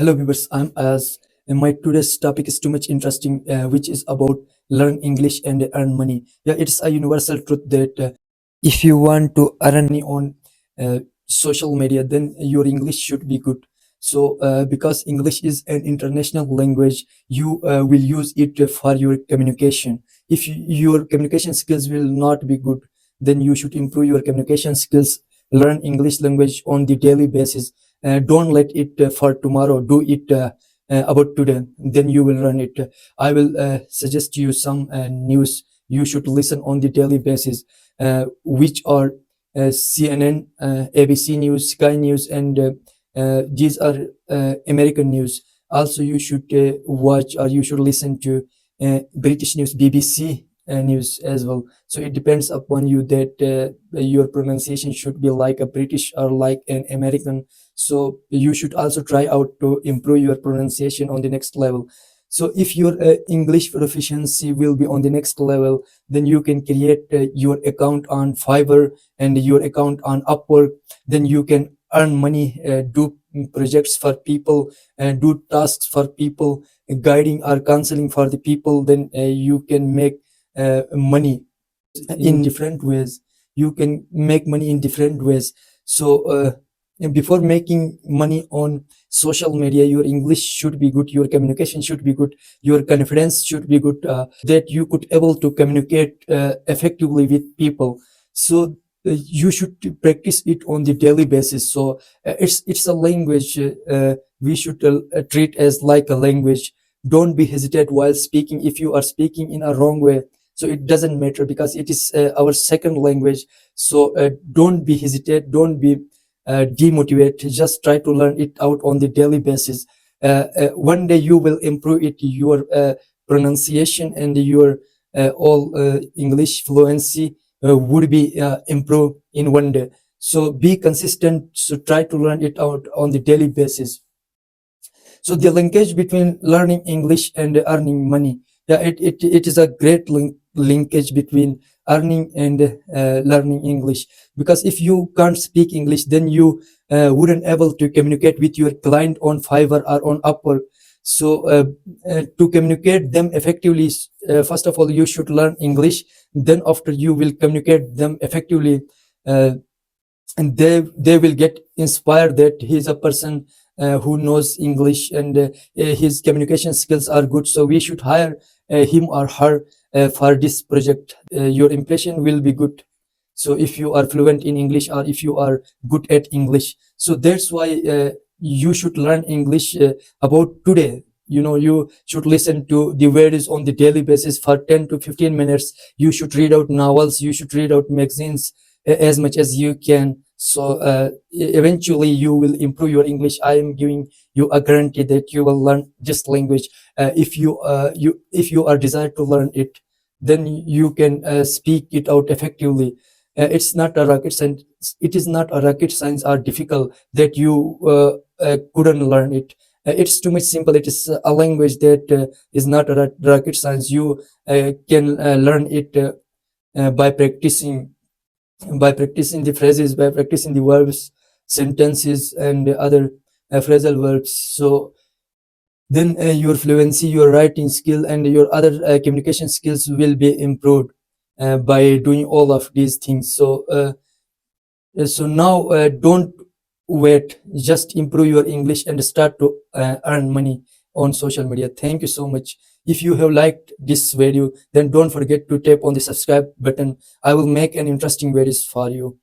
Hello viewers, I'm As, and my today's topic is too much interesting, which is about learn English and earn money. Yeah, it's a universal truth that if you want to earn money on social media, then your English should be good. So, because English is an international language, you will use it for your communication. If your communication skills will not be good, then you should improve your communication skills. Learn English language on the daily basis. Don't let it for tomorrow. Do it about today. Then you will learn it. I will suggest you some news you should listen on the daily basis, which are CNN, ABC News, Sky News, and these are American news. Also, you should watch or you should listen to British news, BBC news as well. So it depends upon you that your pronunciation should be like a British or like an American. So you should also try out to improve your pronunciation on the next level. So if your English proficiency will be on the next level, then you can create your account on Fiverr and your account on Upwork. Then you can earn money, do projects for people, and do tasks for people, guiding or counseling for the people. Then you can make money in different ways. You can make money in different ways. So and before making money on social media, your English should be good, your communication should be good, your confidence should be good, that you could able to communicate effectively with people. So you should practice it on the daily basis. So it's a language, we should treat as like a language. Don't be hesitant while speaking. If you are speaking in a wrong way, so it doesn't matter, because it is our second language. So don't be hesitant, don't be demotivated. Just try to learn it out on the daily basis. One day you will improve it, your pronunciation and your all English fluency would be improved in one day. So be consistent, so try to learn it out on the daily basis. So the linkage between learning English and earning money, yeah, it is a great linkage between earning and learning English. Because if you can't speak English, then you wouldn't able to communicate with your client on Fiverr or on Upwork. So to communicate them effectively, first of all you should learn English. Then after you will communicate them effectively, uh, and they will get inspired that he's a person who knows English, and his communication skills are good, so we should hire him or her for this project. Your impression will be good. So if you are fluent in English or if you are good at English, so that's why you should learn English about today. You should listen to the words on the daily basis for 10 to 15 minutes. You should read out novels, you should read out magazines as much as you can. So eventually you will improve your English. I am giving you a guarantee that you will learn this language. If you are desired to learn it, then you can speak it out effectively. It's not a rocket science. It is not a rocket science or difficult that you couldn't learn it. It's too much simple. It is a language that is not a rocket science. You can learn it by practicing the phrases, by practicing the verbs, sentences, and other phrasal verbs. So then your fluency, your writing skill, and your other communication skills will be improved by doing all of these things. So now don't wait, just improve your English and start to earn money on social media. Thank you so much. If you have liked this video, then don't forget to tap on the subscribe button. I will make an interesting videos for you.